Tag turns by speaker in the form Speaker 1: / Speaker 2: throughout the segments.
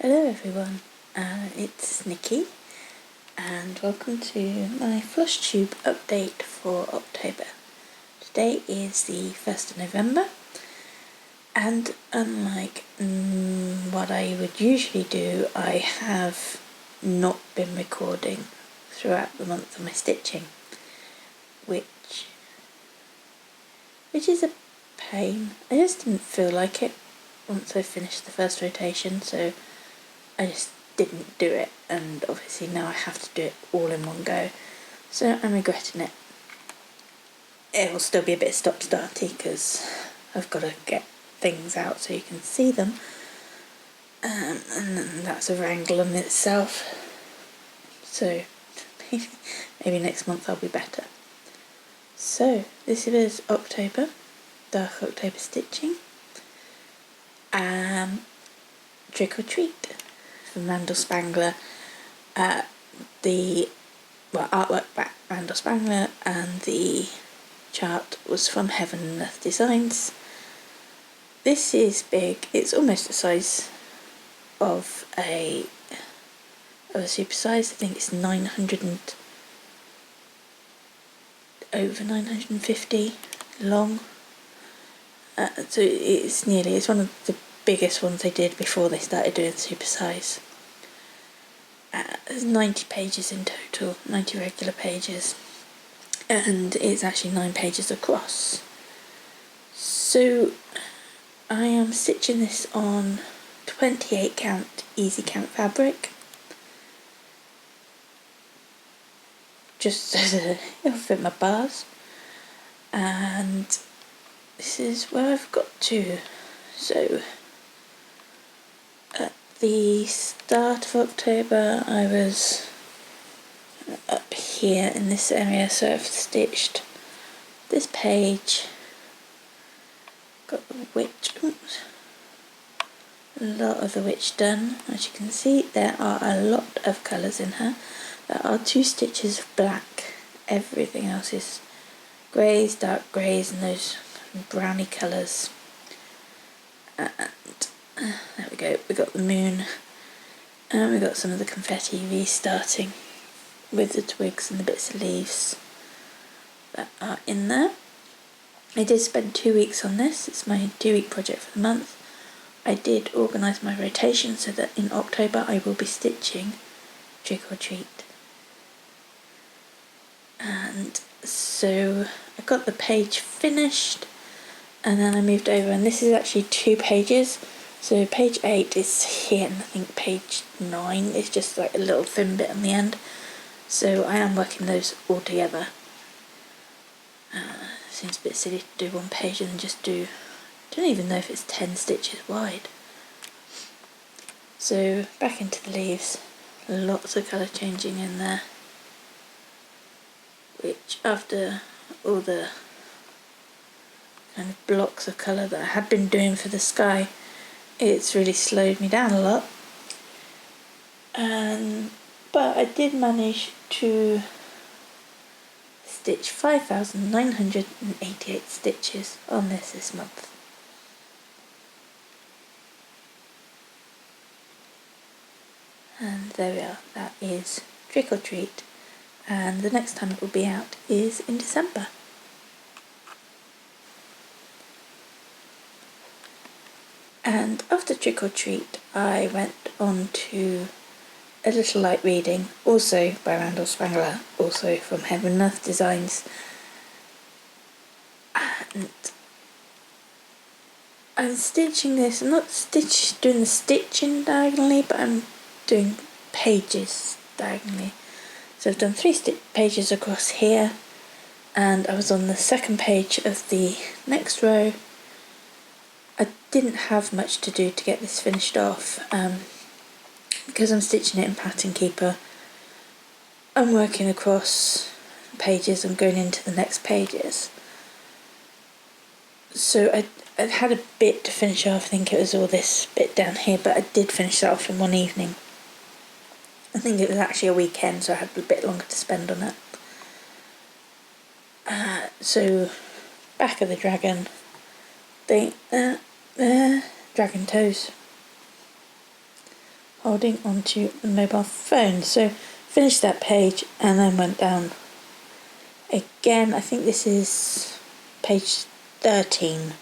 Speaker 1: Hello everyone, it's Nikki and welcome to my Flosstube update for October. Today is the 1st of November and unlike what I would usually do, I have not been recording throughout the month of my stitching, which is a pain. I just didn't feel like it once I finished the first rotation, so I just didn't do it, and obviously now I have to do it all in one go, so I'm regretting it. It will still be a bit stop-starty because I've got to get things out so you can see them, and that's a wrangle in itself, so maybe next month I'll be better. So this is October, Dark October stitching, Trick or Treat from Randall Spangler. The artwork by Randall Spangler and the chart was from Heaven and Earth Designs. This is big. It's almost the size of a supersize. I think it's over 950 long. So it's one of the biggest ones they did before they started doing supersize. There's 90 pages in total, 90 regular pages, and it's actually 9 pages across. So I am stitching this on 28 count easy count fabric, just so that it'll fit my bars, and this is where I've got to. So at the start of October I was up here in this area, so I've stitched this page, got the witch, a lot of the witch done. As you can see, there are a lot of colours in her. There are 2 stitches of black, everything else is greys, dark greys, and those browny colours. And there we go, we got the moon, and we got some of the confetti restarting with the twigs and the bits of leaves that are in there. I did spend 2 weeks on this. It's my 2-week project for the month. I did organise my rotation so that in October I will be stitching Trick or Treat. And so I got the page finished, and then I moved over, and this is actually 2 pages. So page 8 is here, and I think page 9 is just like a little thin bit on the end. So I am working those all together. Seems a bit silly to do one page and then just do, I don't even know if it's 10 stitches wide. So back into the leaves, lots of colour changing in there, which after all the kind of blocks of colour that I had been doing for the sky, it's really slowed me down a lot. But I did manage to stitch 5,988 stitches on this month. And there we are, that is Trick or Treat, and the next time it will be out is in December. And after Trick or Treat I went on to A Little Light Reading, also by Randall Spangler, also from Heaven and Earth Designs. And I'm stitching this, I'm not doing the stitching diagonally, but I'm doing pages diagonally. So I've done 3 pages across here, and I was on the second page of the next row. I didn't have much to do to get this finished off, because I'm stitching it in Pattern Keeper. I'm working across pages and going into the next pages. So I had a bit to finish off. I think it was all this bit down here, but I did finish that off in one evening. I think it was actually a weekend, so I had a bit longer to spend on it. So back of the dragon, dragon toes, holding onto the mobile phone. So finished that page and then went down again. I think this is page 13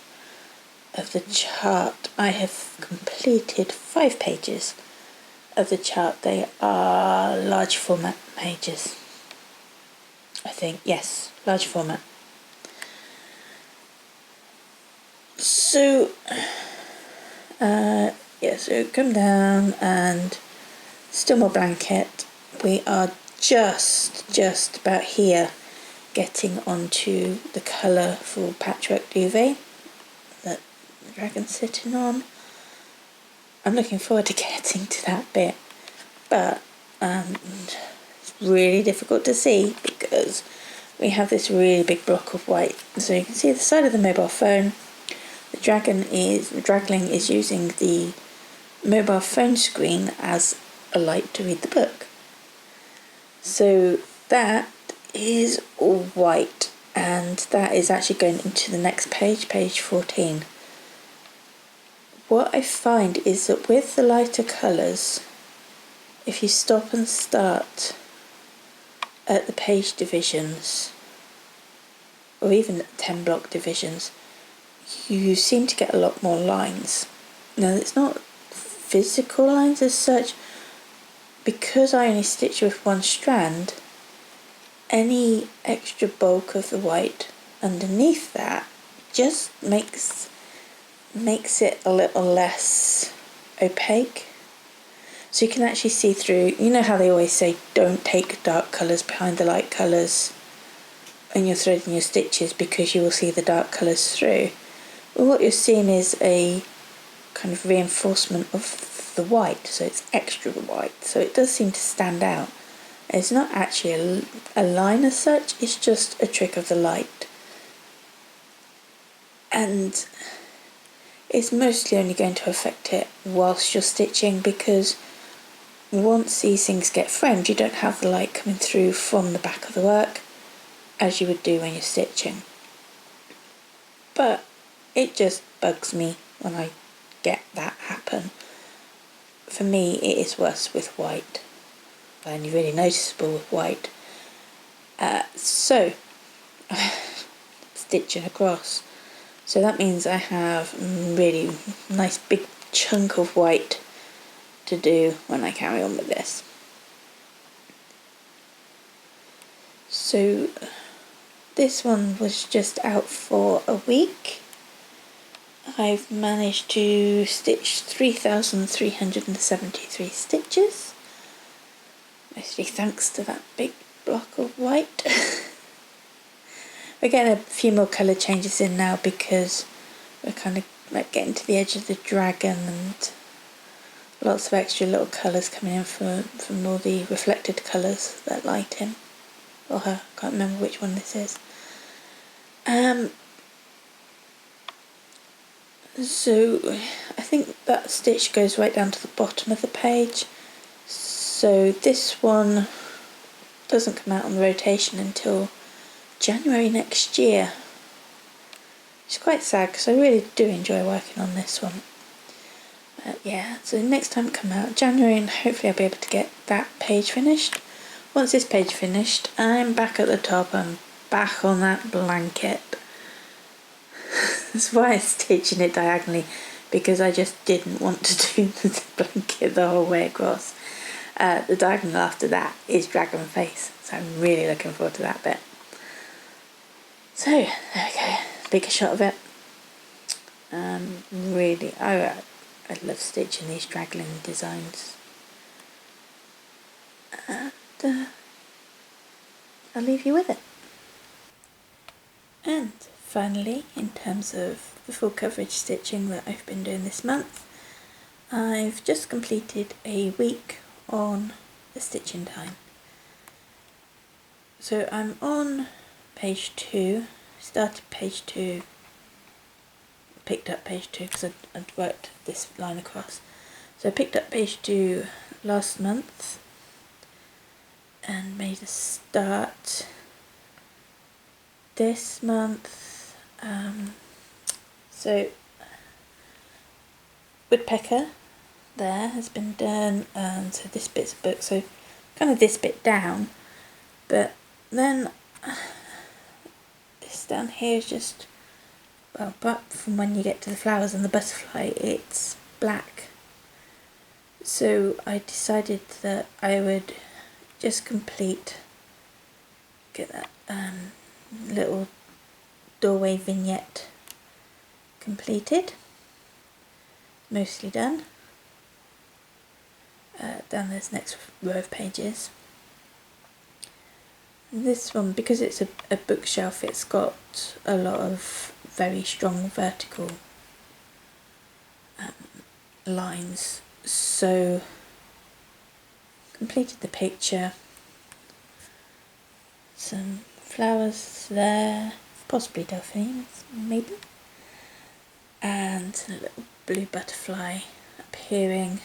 Speaker 1: of the chart. I have completed 5 pages of the chart. They are large format pages, I think. Yes, large format. So so come down and still more blanket. We are just about here, getting onto the colourful patchwork duvet that the dragon's sitting on. I'm looking forward to getting to that bit, but it's really difficult to see because we have this really big block of white. So you can see the side of the mobile phone. The dragling is using the mobile phone screen as a light to read the book. So that is all white, and that is actually going into the next page, page 14. What I find is that with the lighter colours, if you stop and start at the page divisions, or even at the 10 block divisions, you seem to get a lot more lines. Now, it's not physical lines as such. Because I only stitch with one strand, any extra bulk of the white underneath that just makes it a little less opaque. So you can actually see through. You know how they always say don't take dark colours behind the light colours when you're threading your stitches because you will see the dark colours through. Well, what you're seeing is a kind of reinforcement of the white, so it's extra white, so it does seem to stand out. It's not actually a line as such, it's just a trick of the light. And it's mostly only going to affect it whilst you're stitching, because once these things get framed, you don't have the light coming through from the back of the work as you would do when you're stitching. But it just bugs me when I get that happen. For me, it is worse with white, only really noticeable with white. So stitching across, so that means I have really nice big chunk of white to do when I carry on with this. So this one was just out for a week. I've managed to stitch 3,373 stitches, mostly thanks to that big block of white. We're getting a few more colour changes in now because we're kind of like getting to the edge of the dragon, and lots of extra little colours coming in from all the reflected colours that light him or her. I can't remember which one this is. So I think that stitch goes right down to the bottom of the page. So this one doesn't come out on the rotation until January next year. It's quite sad because I really do enjoy working on this one. But yeah, so next time it comes out, January, and hopefully I'll be able to get that page finished. Once this page finished, I'm back at the top. I'm back on that blanket. That's why I'm stitching it diagonally, because I just didn't want to do the blanket the whole way across. The diagonal after that is dragon face, so I'm really looking forward to that bit. So there we go, bigger shot of it. Really, I love stitching these dragon designs. And I'll leave you with it. And finally, in terms of the full coverage stitching that I've been doing this month, I've just completed a week on the stitching time. So I'm on page 2, started page 2, picked up page 2 because I'd worked this line across. So I picked up page 2 last month and made a start this month. So woodpecker, there has been done, and so this bit's a book, so kind of this bit down, but then this down here is just, well, apart from when you get to the flowers and the butterfly, it's black. So I decided that I would just get that little doorway vignette completed, mostly done. Down this next row of pages. This one, because it's a bookshelf, it's got a lot of very strong vertical lines, so completed the picture. Some flowers there, possibly delphiniums, maybe, and a little blue butterfly appearing.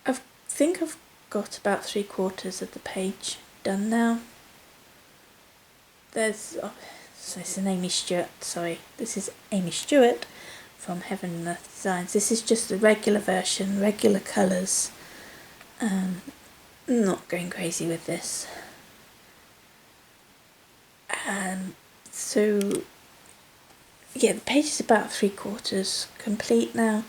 Speaker 1: I think I've got about 3/4 of the page done now. So it's an Amy Stewart, this is Amy Stewart from Heaven and Earth Designs. This is just the regular version, regular colours. Not going crazy with this. So yeah, the page is about 3/4 complete now.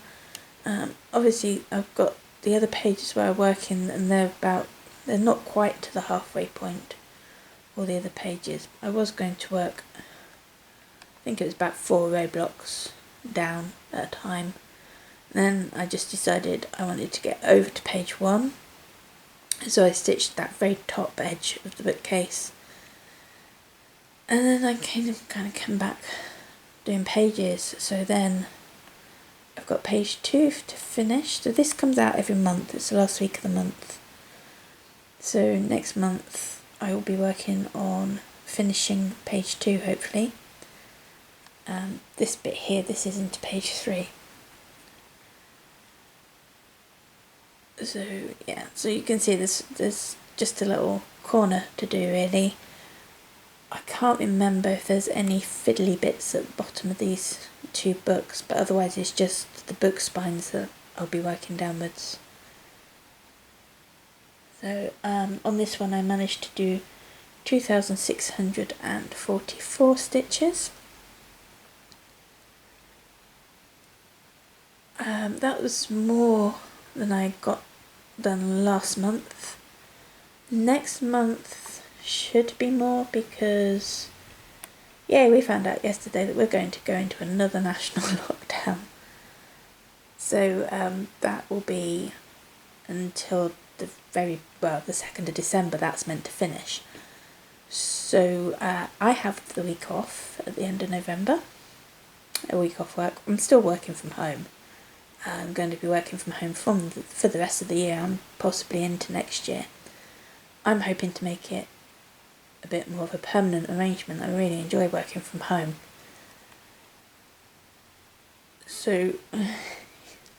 Speaker 1: Obviously I've got the other pages where I work in, and they're not quite to the halfway point, all the other pages. I was going to work, I think it was about 4 row blocks down at a time. Then I just decided I wanted to get over to page 1, so I stitched that very top edge of the bookcase. And then I kind of come back doing pages, so then I've got page 2 to finish. So this comes out every month, it's the last week of the month. So next month I will be working on finishing page 2, hopefully. This bit here, this is into page 3. So yeah, so you can see there's just a little corner to do really. I can't remember if there's any fiddly bits at the bottom of these 2 books, but otherwise it's just the book spines that I'll be working downwards. So on this one I managed to do 2,644 stitches. That was more than I got done last month. Next month should be more, because we found out yesterday that we're going to go into another national lockdown. So that will be until the 2nd of December that's meant to finish. So I have the week off at the end of November, a week off work. I'm still working from home. I'm going to be working from home for the rest of the year, and possibly into next year. I'm hoping to make it a bit more of a permanent arrangement. I really enjoy working from home. So,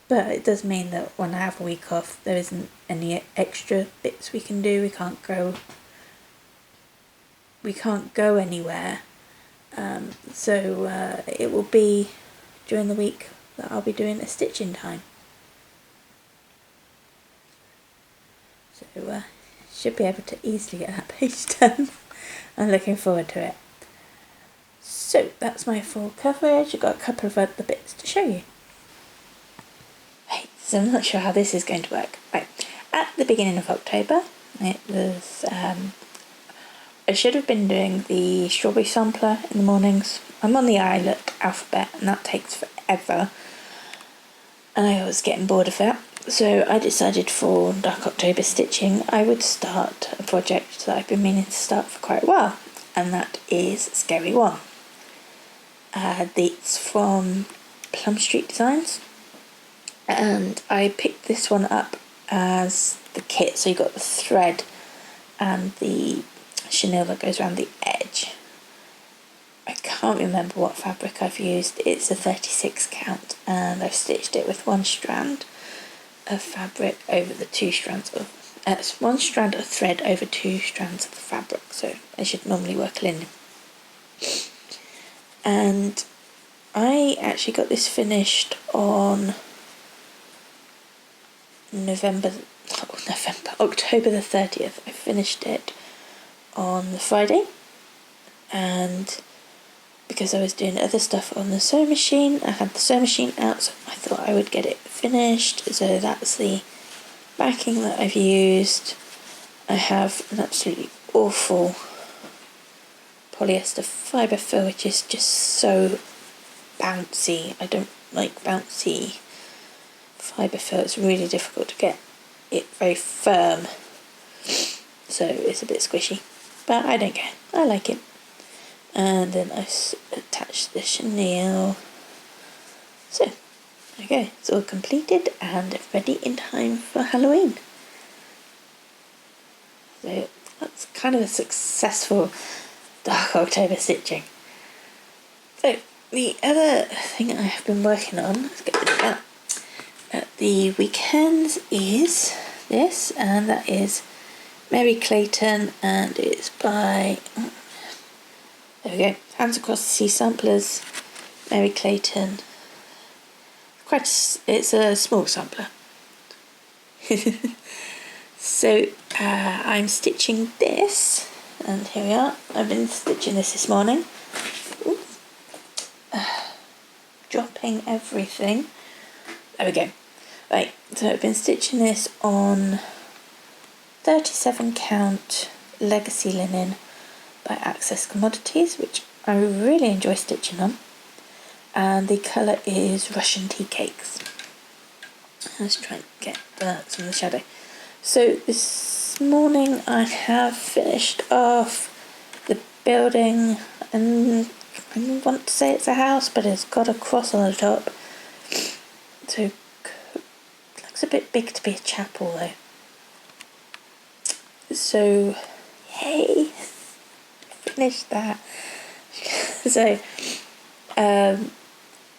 Speaker 1: but it does mean that when I have a week off, there isn't any extra bits we can do. We can't go anywhere. So it will be during the week that I'll be doing a stitching time. So should be able to easily get that page done. I'm looking forward to it. So that's my full coverage. I've got a couple of other bits to show you. Right, so I'm not sure how this is going to work. Right, at the beginning of October, it was I should have been doing the strawberry sampler in the mornings. I'm on the iLook alphabet, and that takes forever, and I was getting bored of it. So I decided for Dark October stitching I would start a project that I've been meaning to start for quite a while, and that is Scary One. It's from Plum Street Designs, and I picked this one up as the kit. So you got the thread and the chenille that goes around the edge. I can't remember what fabric I've used. It's a 36 count, and I've stitched it with one strand of fabric over the 2 strands of one strand of thread over 2 strands of the fabric, so I should normally work linen. And I actually got this finished on October the 30th. I finished it on the Friday, and because I was doing other stuff on the sewing machine, I had the sewing machine out, so I thought I would get it finished. So that's the backing that I've used. I have an absolutely awful polyester fibre fill, which is just so bouncy. I don't like bouncy fibre fill. It's really difficult to get it very firm, so it's a bit squishy, but I don't care, I like it. And then I attached the chenille. So there you go, it's all completed and ready in time for Halloween. So that's kind of a successful Dark October stitching. So the other thing I have been working on, let's get rid of that, at the weekends is this, and that is Mary Clayton, and it's by, there we go, Hands Across the Sea Samplers, Mary Clayton. It's a small sampler. So I'm stitching this, and here we are. I've been stitching this morning. Dropping everything. There we go. Right, so I've been stitching this on 37 count legacy linen by Access Commodities, which I really enjoy stitching on. And the colour is Russian Tea Cakes. Let's try and get some of the shadow. So this morning I have finished off the building, and I want to say it's a house, but it's got a cross on the top. So it looks a bit big to be a chapel though. So yay, finished that. So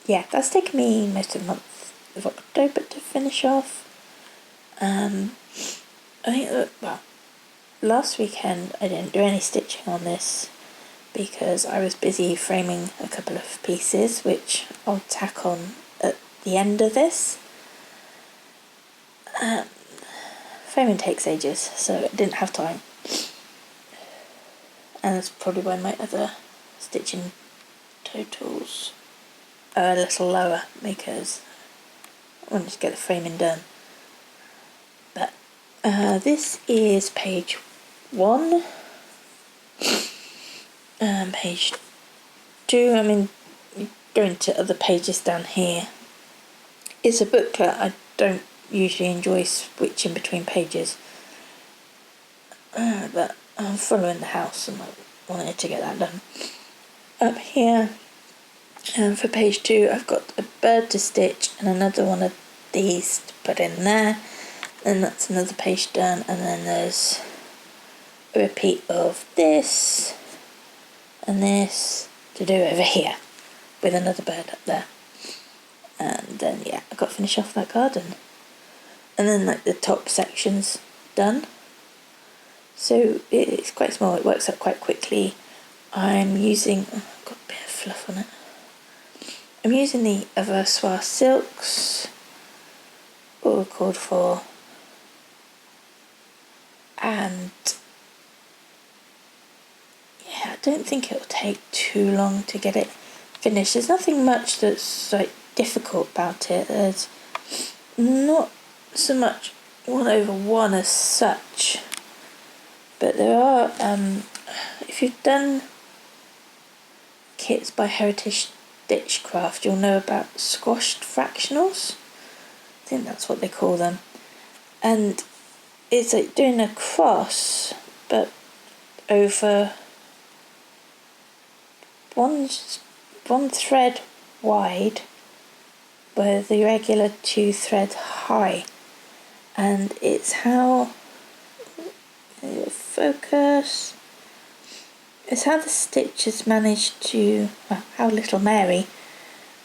Speaker 1: yeah, that's taken me most of the month of October to finish off. I think well, last weekend I didn't do any stitching on this because I was busy framing a couple of pieces, which I'll tack on at the end of this. Framing takes ages, so I didn't have time. And that's probably why my other stitching totals are a little lower, because I wanted to get the framing done. But this is page 1. Page 2, I mean, going to other pages down here. It's a booklet. I don't usually enjoy switching between pages. But I'm following the house and I wanted to get that done. Up here, for page 2, I've got a bird to stitch and another one of these to put in there. And that's another page done, and then there's a repeat of this and this to do over here with another bird up there. And then yeah, I've got to finish off that garden. And then like the top section's done. So it's quite small, it works up quite quickly. I'm using, oh, I've got a bit of fluff on it. I'm using the Aversoir silks, all called for, and yeah, I don't think it'll take too long to get it finished. There's nothing much that's like difficult about it. There's not so much 1/1 as such, but there are, if you've done kits by Heritage Stitchcraft, you'll know about squashed fractionals. I think that's what they call them. And it's like doing a cross, but over one thread wide with the regular 2 thread high. And it's how focus. It's how the stitchers managed to, well, how little Mary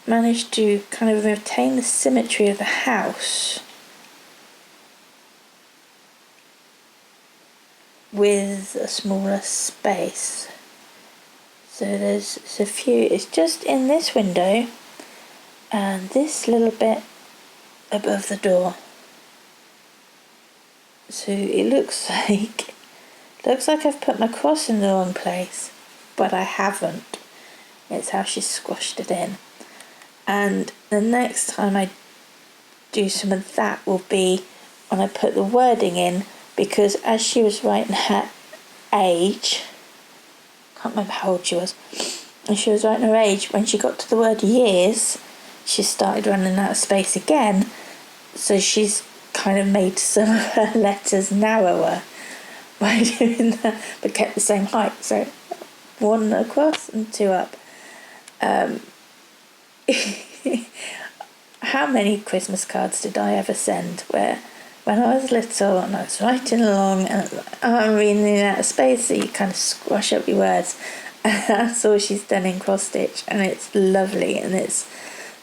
Speaker 1: managed to kind of retain the symmetry of the house with a smaller space. So there's a few, it's just in this window and this little bit above the door. So it looks like I've put my cross in the wrong place, but I haven't. It's how she squashed it in. And the next time I do some of that will be when I put the wording in, because as she was writing her age, I can't remember how old she was, and she was writing her age, when she got to the word years, she started running out of space again, so she's kind of made some of her letters narrower by doing that, but kept the same height, so 1 across and 2 up. How many Christmas cards did I ever send where when I was little and I was writing along and I'm reading out of space, so you kind of squash up your words, and that's all she's done in cross stitch, and it's lovely, and it's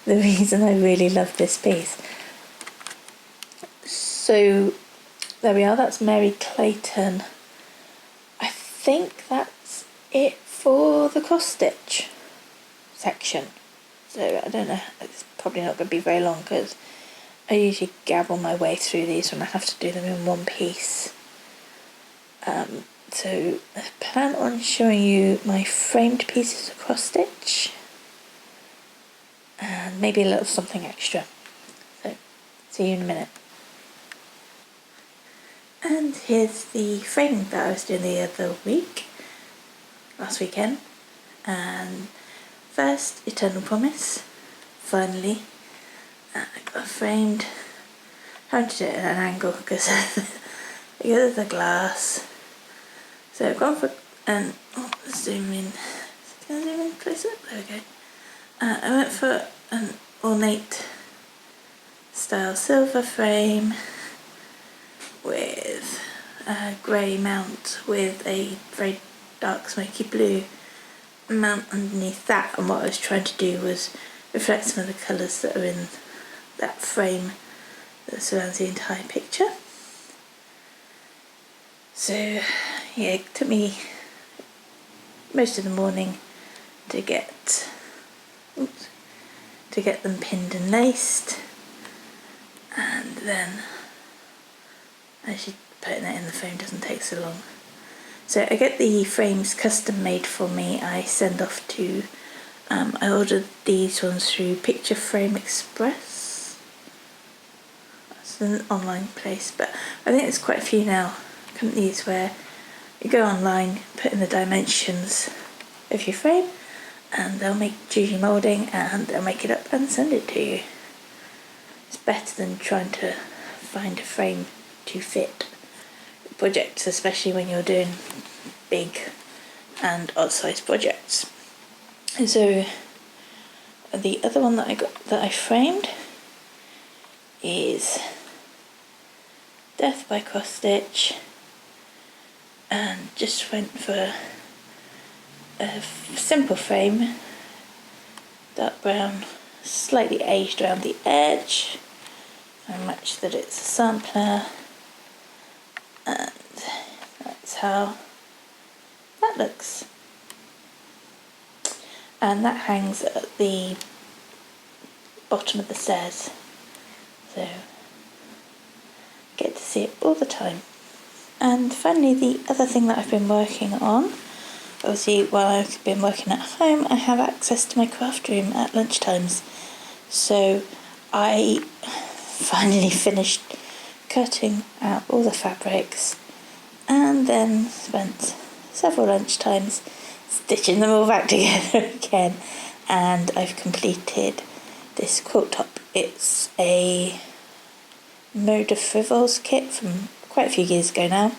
Speaker 1: the reason I really love this piece. So there we are, that's Mary Clayton. I think that's it for the cross stitch section. So I don't know, it's probably not going to be very long because I usually gabble my way through these when I have to do them in one piece. So I plan on showing you my framed pieces of cross stitch and maybe a little something extra. So see you in a minute. And here's the frame that I was doing the other week, last weekend. And first, Eternal Promise, finally. I got framed. Having to do it at an angle because of the glass. So I've gone for let's zoom in. Can I zoom in closer? There we go. I went for an ornate style silver frame with a grey mount with a very dark smoky blue mount underneath that, and what I was trying to do was reflect some of the colours that are in that frame that surrounds the entire picture. So yeah, it took me most of the morning to get them pinned and laced, and then actually putting it in the frame doesn't take so long. So I get the frames custom made for me. I send off to I ordered these ones through Picture Frame Express. That's an online place, but I think there's quite a few now, companies where you go online, put in the dimensions of your frame, and they'll make 3D moulding and they'll make it up and send it to you. It's better than trying to find a frame to fit projects, especially when you're doing big and odd-sized projects. And so the other one that I framed is Death by Cross Stitch, and just went for a simple frame, dark brown, slightly aged around the edge, very much that it's a sampler, and that's how that looks. And that hangs at the bottom of the stairs, so get to see it all the time. And finally, the other thing that I've been working on, obviously while I've been working at home, I have access to my craft room at lunchtimes. So I finally finished cutting out all the fabrics and then spent several lunchtimes stitching them all back together again, and I've completed this quilt top. It's a Mode of Frivols kit from quite a few years ago now,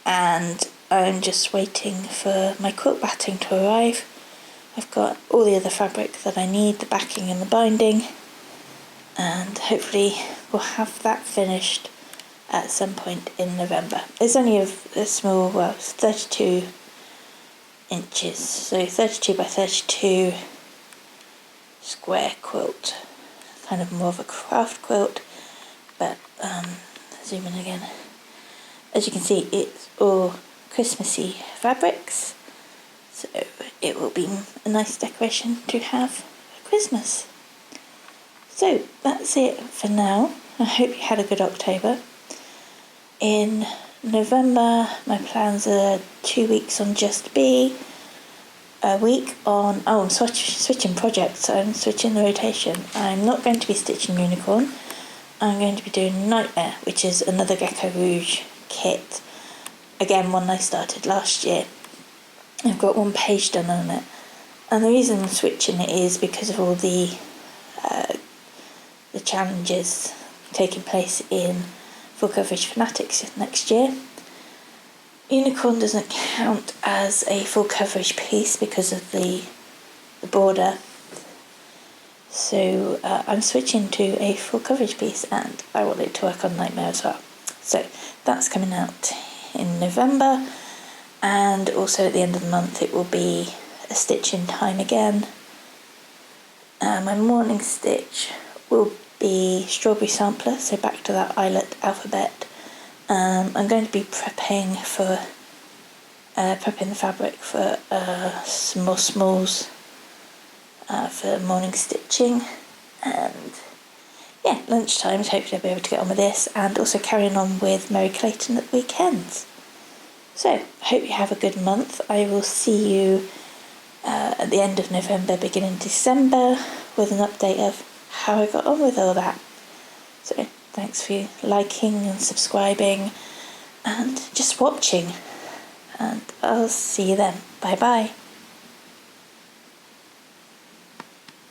Speaker 1: and I'm just waiting for my quilt batting to arrive. I've got all the other fabric that I need, the backing and the binding, and hopefully we'll have that finished at some point in November. It's only a small, well, it's 32 inches, so 32 by 32 square quilt, kind of more of a craft quilt, but zoom in again. As you can see, it's all Christmassy fabrics, so it will be a nice decoration to have for Christmas. So that's it for now. I hope you had a good October. in November, my plans are 2 weeks on Just Be, a week on, I'm switching projects, I'm switching the rotation. I'm not going to be stitching Unicorn, I'm going to be doing Nightmare, which is another Gecko Rouge kit. Again, one I started last year. I've got 1 page done on it. And the reason I'm switching it is because of all the challenges taking place in Full Coverage Fanatics next year. Unicorn doesn't count as a full coverage piece because of the border. So I'm switching to a full coverage piece, and I want it to work on Nightmare as well. So that's coming out in November, and also at the end of the month it will be a stitching time again. My morning stitch will be Strawberry Sampler, so back to that eyelet alphabet. I'm going to be prepping the fabric for some more smalls for morning stitching, and yeah, lunchtimes hopefully I'll be able to get on with this, and also carrying on with Mary Clayton at the weekends. So, hope you have a good month. I will see you at the end of November, beginning December, with an update of how I got on with all that. So, thanks for liking and subscribing and just watching. And I'll see you then. Bye bye.